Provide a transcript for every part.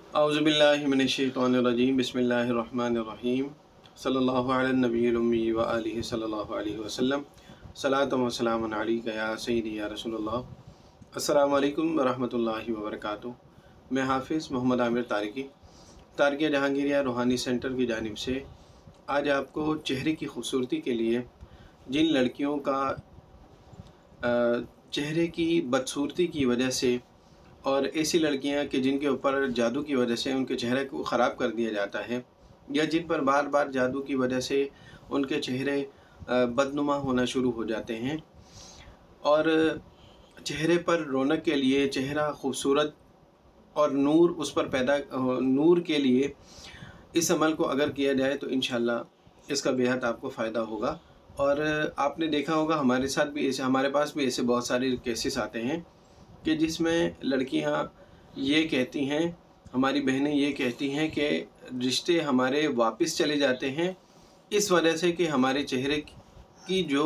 औज़ुबिल्लाहि मिनश्शैतानिर्रजीम बिस्मिल्लाहिर्रहमानिर्रहीम सल्लल्लाहु अला नबील उम्मी व आलिहि सल्लल्लाहु अलैहि वसल्लम सलातु व सलामुन अलैका या सय्यदी या रसूलल्लाह। अस्सलामु अलैकुम व रहमतुल्लाहि व बरकातुहू। मैं हाफिज़ मोहम्मद आमिर तारिकी जहांगीरिया रूहानी सेंटर की जानिब से आज आपको चेहरे की खूबसूरती के लिए जिन लड़कियों का चेहरे की बदसूरती की वजह से और ऐसी लड़कियां कि जिनके ऊपर जादू की वजह से उनके चेहरे को ख़राब कर दिया जाता है, या जिन पर बार बार जादू की वजह से उनके चेहरे बदनुमा होना शुरू हो जाते हैं, और चेहरे पर रौनक के लिए, चेहरा खूबसूरत और नूर उस पर नूर के लिए इस अमल को अगर किया जाए तो इंशाल्लाह इसका बेहद आपको फ़ायदा होगा। और आपने देखा होगा हमारे पास भी ऐसे बहुत सारे केसेस आते हैं कि जिसमें लड़कियां ये कहती हैं, हमारी बहनें ये कहती हैं कि रिश्ते हमारे वापस चले जाते हैं इस वजह से कि हमारे चेहरे की जो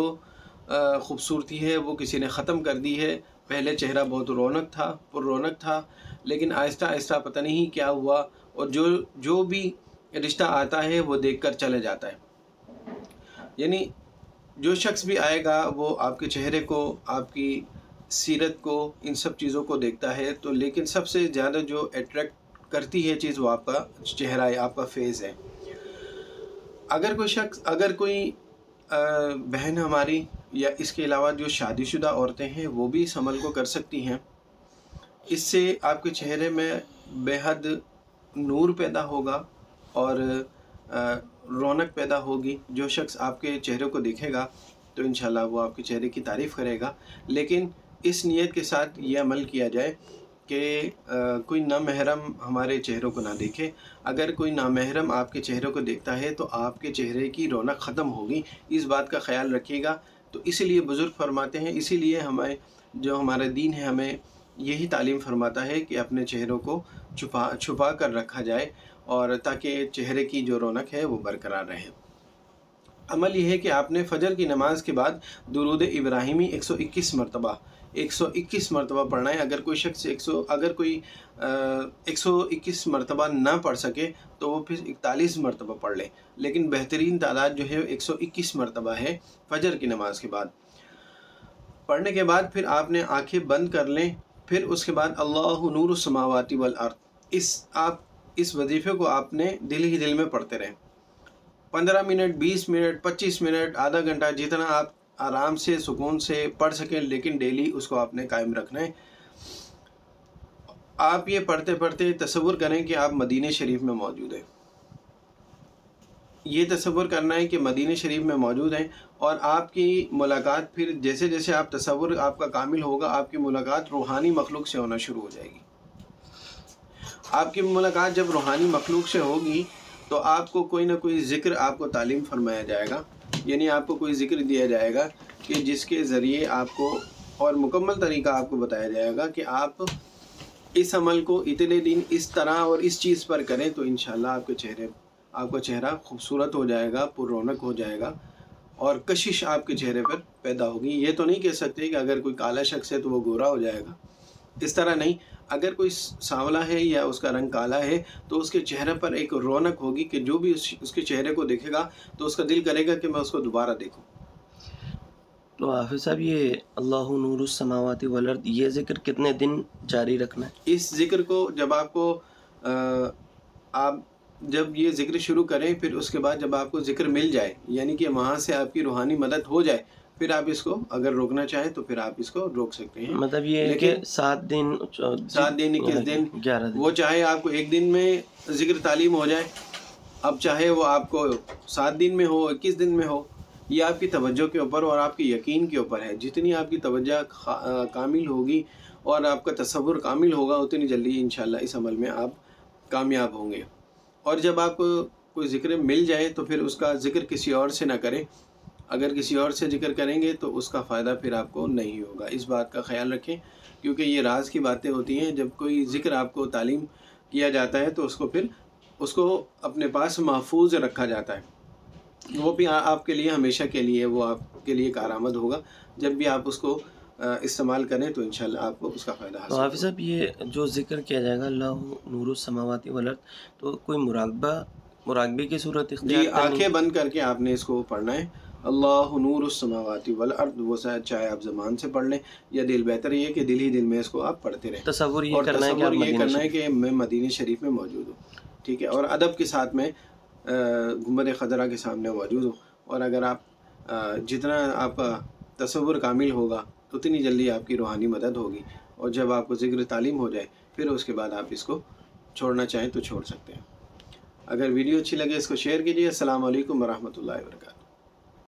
खूबसूरती है वो किसी ने ख़त्म कर दी है। पहले चेहरा बहुत रौनक था, लेकिन आहिस्ता आहिस्ता पता नहीं क्या हुआ, और जो भी रिश्ता आता है वो देखकर चले जाता है। यानी जो शख्स भी आएगा वो आपके चेहरे को, आपकी सीरत को, इन सब चीज़ों को देखता है, तो लेकिन सबसे ज़्यादा जो अट्रैक्ट करती है चीज़ वो आपका चेहरा है, आपका फेस है। अगर कोई बहन हमारी या इसके अलावा जो शादीशुदा औरतें हैं वो भी इस अमल को कर सकती हैं। इससे आपके चेहरे में बेहद नूर पैदा होगा और रौनक पैदा होगी। जो शख्स आपके चेहरे को देखेगा तो इंशाल्लाह वो आपके चेहरे की तारीफ़ करेगा, लेकिन इस नीयत के साथ ये अमल किया जाए कि कोई नामहरम हमारे चेहरों को ना देखे। अगर कोई नामहरम आपके चेहरे को देखता है तो आपके चेहरे की रौनक ख़त्म होगी, इस बात का ख्याल रखिएगा। तो इसीलिए बुज़ुर्ग फरमाते हैं, इसीलिए हमारा दीन है हमें यही तालीम फरमाता है कि अपने चेहरों को छुपा कर रखा जाए, और ताकि चेहरे की जो रौनक है वो बरकरार रहे। अमल यह है कि आपने फ़जर की नमाज के बाद दुरूद इब्राहिमी 121 मरतबा पढ़ना है। अगर कोई शख्स 121 मरतबा ना पढ़ सके तो वो फिर 41 मरतबा पढ़ ले, लेकिन बेहतरीन तादाद जो है 121 मरतबा है फ़जर की नमाज के बाद। पढ़ने के बाद फिर आपने आंखें बंद कर लें, फिर उसके बाद अल्लाहु नूरुस समावाति वल अर्द, इस वजीफ़े को आपने दिल ही दिल में पढ़ते रहें। 15 मिनट, 20 मिनट, 25 मिनट, आधा घंटा, जितना आप आराम से सुकून से पढ़ सकें, लेकिन डेली उसको आपने कायम रखना है। आप ये पढ़ते पढ़ते तसव्वुर करें कि आप मदीने शरीफ में मौजूद हैं। ये तसव्वुर करना है कि मदीने शरीफ में मौजूद हैं, और आपकी मुलाकात फिर जैसे जैसे आप तसव्वुर आपका कामिल होगा, आपकी मुलाकात रूहानी मखलूक से होना शुरू हो जाएगी। आपकी मुलाकात जब रूहानी मखलूक से होगी तो आपको कोई ना कोई ज़िक्र आपको तालीम फरमाया जाएगा, यानी आपको कोई ज़िक्र दिया जाएगा कि जिसके ज़रिए आपको और मुकम्मल तरीका आपको बताया जाएगा कि आप इस अमल को इतने दिन इस तरह और इस चीज़ पर करें तो इंशाल्लाह आपका चेहरा खूबसूरत हो जाएगा, पुररौनक हो जाएगा, और कशिश आपके चेहरे पर पैदा होगी। ये तो नहीं कह सकते कि अगर कोई काला शख्स है तो वो गोरा हो जाएगा, इस तरह नहीं। अगर कोई सांवला है या उसका रंग काला है तो उसके चेहरे पर एक रौनक होगी कि जो भी उसके चेहरे को देखेगा तो उसका दिल करेगा कि मैं उसको दोबारा देखूं। तो हाफिज़ साहब, ये अल्लाहु नूरुस समावाति वल अर्द, ये ज़िक्र कितने दिन जारी रखना है? इस ज़िक्र को आप जब ये ज़िक्र शुरू करें, फिर उसके बाद जब आपको ज़िक्र मिल जाए, यानी कि वहाँ से आपकी रूहानी मदद हो जाए, फिर आप इसको अगर रोकना चाहें तो फिर आप इसको रोक सकते हैं। मतलब ये है कि 7 दिन 21 दिन, 11 दिन, वो चाहे आपको एक दिन में ज़िक्र तालीम हो जाए, अब चाहे वो आपको 7 दिन में हो, 21 दिन में हो, ये आपकी तवज्जो के ऊपर और आपके यकीन के ऊपर है। जितनी आपकी तवज्जो कामिल होगी और आपका तसव्वुर कामिल होगा, उतनी जल्दी इंशाल्लाह इस अमल में आप कामयाब होंगे। और जब आपको कोई ज़िक्र मिल जाए तो फिर उसका ज़िक्र किसी और से ना करें। अगर किसी और से जिक्र करेंगे तो उसका फ़ायदा फिर आपको नहीं होगा, इस बात का ख्याल रखें, क्योंकि ये राज की बातें होती हैं। जब कोई ज़िक्र आपको तालीम किया जाता है तो उसको अपने पास महफूज रखा जाता है, वो भी आपके लिए हमेशा के लिए वो आपके लिए कारआमद होगा। जब भी आप उसको استعمال کریں تو انشاءاللہ آپ کو اس کا فائدہ تو حاصل حافظ ہوگا۔ صاحب یہ جو ذکر کیا جائے گا اللہ نور السماوات والارض، تو کوئی مراقبے کی صورت جی اختیار کرنی آنکھیں ہے؟ بند کر کے آپ نے اس کو پڑھنا ہے، اللہ نور السماوات والارض، وہ چاہے آپ زبان سے پڑھ لیں یا دل، بہتر یہ ہے کہ دل ہی دل میں اس کو آپ پڑھتے رہیں، تصور یہ اور کرنا ہے کہ تصور آپ یہ مدینہ کرنا ہے شریف کہ میں مدینہ شریف میں موجود ہوں، ٹھیک ہے، اور ادب کے ساتھ میں گنبد خضرا کے سامنے موجود ہوں، اور اگر آپ جتنا آپ کا تصور کامل ہوگا تو اتنی جلدی آپ کی روحانی مدد ہوگی، اور جب آپ کو ذکر تعلیم ہو جائے پھر اس کے بعد آپ اس کو چھوڑنا چاہیں تو چھوڑ سکتے ہیں۔ اگر ویڈیو اچھی لگے اس کو شیئر کیجیے۔ السلام علیکم ورحمۃ اللہ وبرکاتہ۔